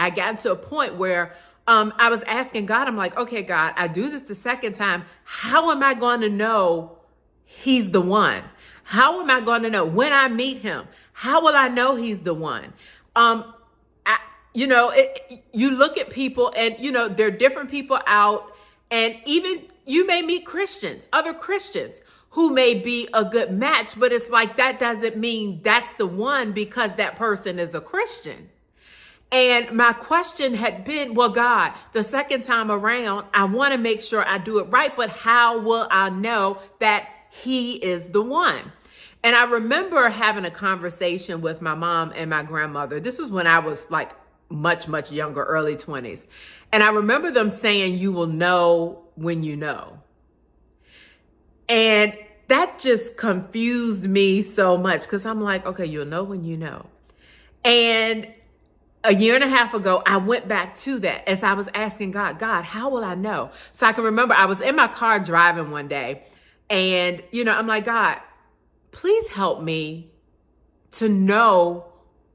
I got to a point where I was asking God, I'm like, okay, God, I do this the second time. How am I going to know he's the one? How am I going to know when I meet him? How will I know he's the one? You look at people and, there are different people out, and even you may meet Christians, other Christians who may be a good match, but it's like, that doesn't mean that's the one because that person is a Christian. And my question had been, well, God, the second time around, I want to make sure I do it right, but how will I know that he is the one? And I remember having a conversation with my mom and my grandmother. This was when I was like much, much younger, early 20s. And I remember them saying, you will know when you know. And that just confused me so much because I'm like, okay, you'll know when you know. And a year and a half ago, I went back to that as I was asking God, how will I know? So I can remember I was in my car driving one day and, I'm like, God, please help me to know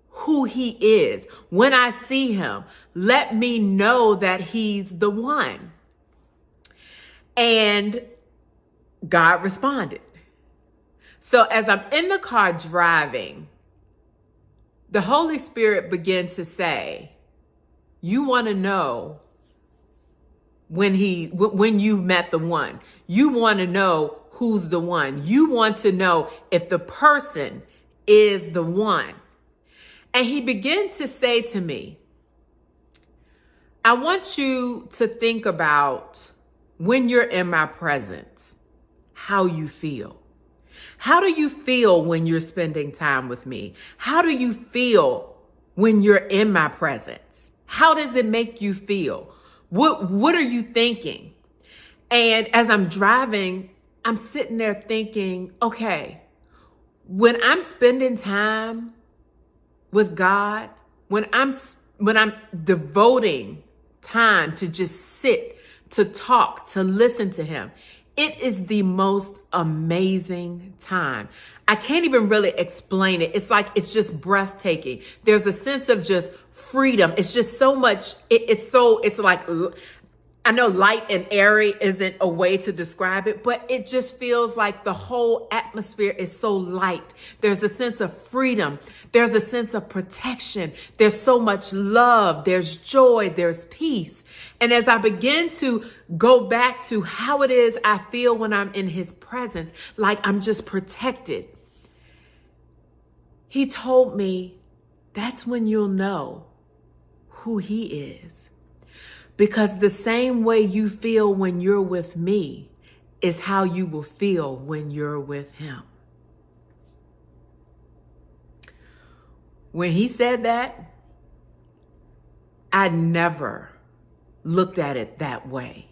who he is. When I see him, let me know that he's the one. And God responded. So as I'm in the car driving, the Holy Spirit began to say, you want to know when you've met the one. You want to know who's the one. You want to know if the person is the one. And he began to say to me, I want you to think about when you're in my presence, how you feel. How do you feel when you're spending time with me? How do you feel when you're in my presence? How does it make you feel? What are you thinking? And as I'm driving, I'm sitting there thinking, okay, when I'm spending time with God, when I'm devoting time to just sit, to talk, to listen to him, it is the most amazing time. I can't even really explain it. It's like, it's just breathtaking. There's a sense of just freedom. It's just so much. It's like, I know light and airy isn't a way to describe it, but it just feels like the whole atmosphere is so light. There's a sense of freedom. There's a sense of protection. There's so much love. There's joy. There's peace. And as I begin to go back to how it is I feel when I'm in his presence, like I'm just protected, he told me that's when you'll know who he is. Because the same way you feel when you're with me is how you will feel when you're with him. When he said that, I never looked at it that way.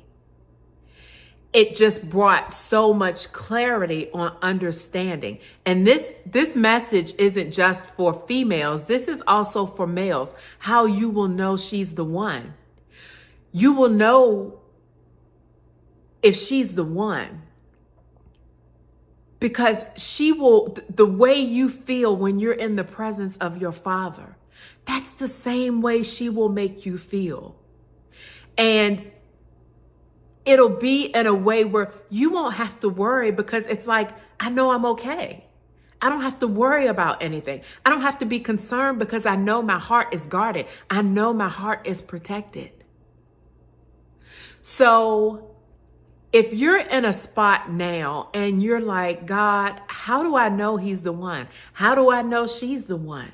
It just brought so much clarity on understanding. And this message isn't just for females. This is also for males. How you will know she's the one. You will know if she's the one because the way you feel when you're in the presence of your Father, that's the same way she will make you feel. And it'll be in a way where you won't have to worry because it's like, I know I'm okay. I don't have to worry about anything. I don't have to be concerned because I know my heart is guarded. I know my heart is protected. So if you're in a spot now and you're like, God, how do I know he's the one? How do I know she's the one?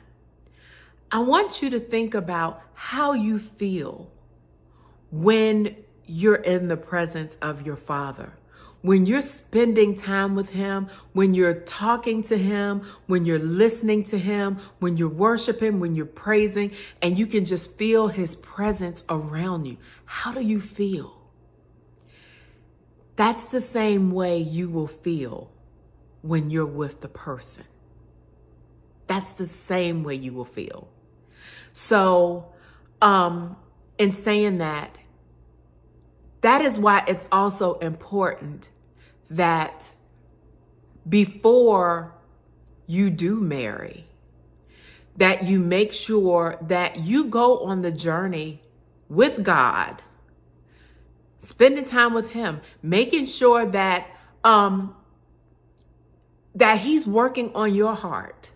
I want you to think about how you feel when you're in the presence of your Father. When you're spending time with him, when you're talking to him, when you're listening to him, when you're worshiping, when you're praising, and you can just feel his presence around you. How do you feel? That's the same way you will feel when you're with the person. That's the same way you will feel. So, in saying that, that is why it's also important that before you do marry, that you make sure that you go on the journey with God, spending time with him, making sure that that he's working on your heart.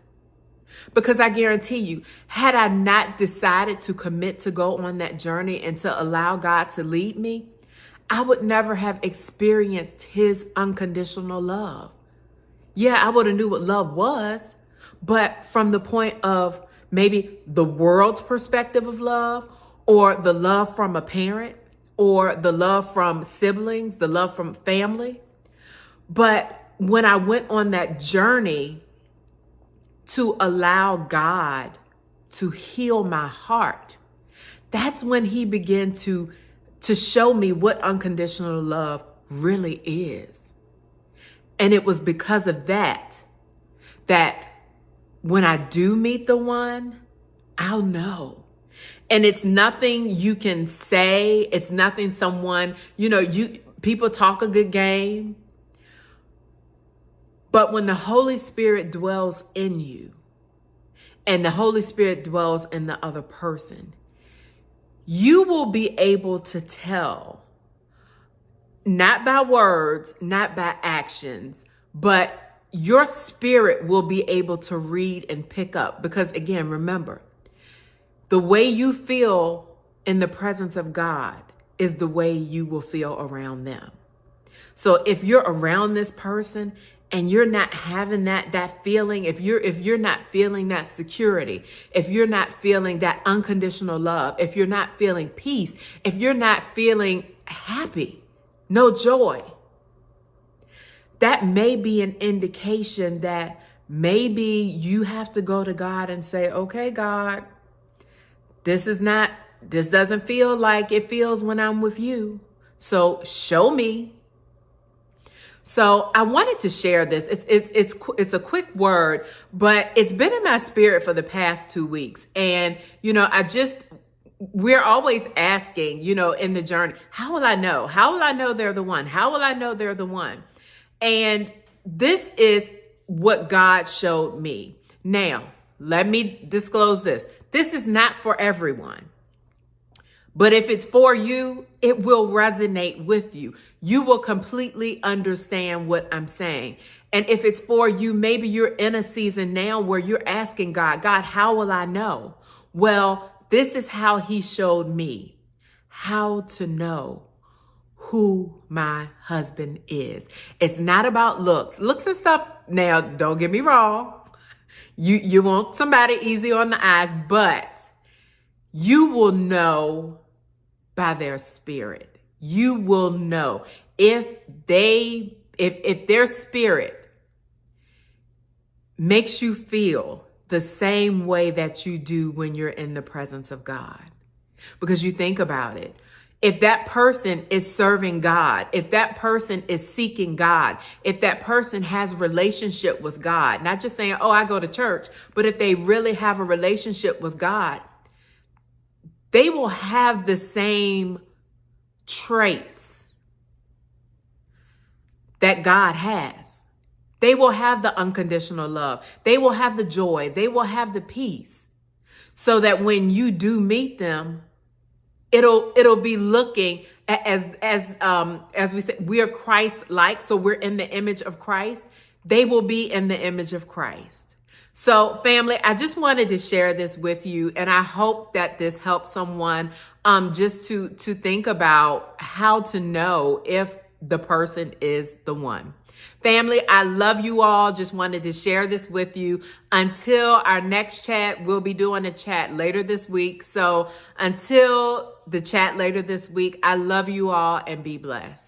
Because I guarantee you, had I not decided to commit to go on that journey and to allow God to lead me, I would never have experienced his unconditional love. Yeah, I would have knew what love was, but from the point of maybe the world's perspective of love, or the love from a parent, or the love from siblings, the love from family. But when I went on that journey to allow God to heal my heart, that's when he began to show me what unconditional love really is. And it was because of that when I do meet the one, I'll know. And it's nothing you can say. It's nothing someone, people talk a good game. But when the Holy Spirit dwells in you and the Holy Spirit dwells in the other person, you will be able to tell, not by words, not by actions, but your spirit will be able to read and pick up. Because again, remember, the way you feel in the presence of God is the way you will feel around them. So if you're around this person and you're not having that feeling, if you're not feeling that security, if you're not feeling that unconditional love, if you're not feeling peace, if you're not feeling happy, no joy, that may be an indication that maybe you have to go to God and say, okay, God, this doesn't feel like it feels when I'm with you. So show me. So I wanted to share this. It's a quick word, but it's been in my spirit for the past 2 weeks. And, we're always asking, in the journey, how will I know? How will I know they're the one? How will I know they're the one? And this is what God showed me. Now, let me disclose this. This is not for everyone. But if it's for you, it will resonate with you. You will completely understand what I'm saying. And if it's for you, maybe you're in a season now where you're asking God, how will I know? Well, this is how he showed me how to know who my husband is. It's not about looks and stuff. Now, don't get me wrong. You want somebody easy on the eyes, but you will know by their spirit. You will know if their spirit makes you feel the same way that you do when you're in the presence of God. Because you think about it. If that person is serving God, if that person is seeking God, if that person has relationship with God, not just saying, oh, I go to church, but if they really have a relationship with God, they will have the same traits that God has. They will have the unconditional love. They will have the joy. They will have the peace. So that when you do meet them, it'll be looking as we said, we are Christ-like, so we're in the image of Christ. They will be in the image of Christ. So family, I just wanted to share this with you, and I hope that this helps someone just to think about how to know if the person is the one. Family, I love you all. Just wanted to share this with you. Until our next chat, we'll be doing a chat later this week. So until the chat later this week, I love you all and be blessed.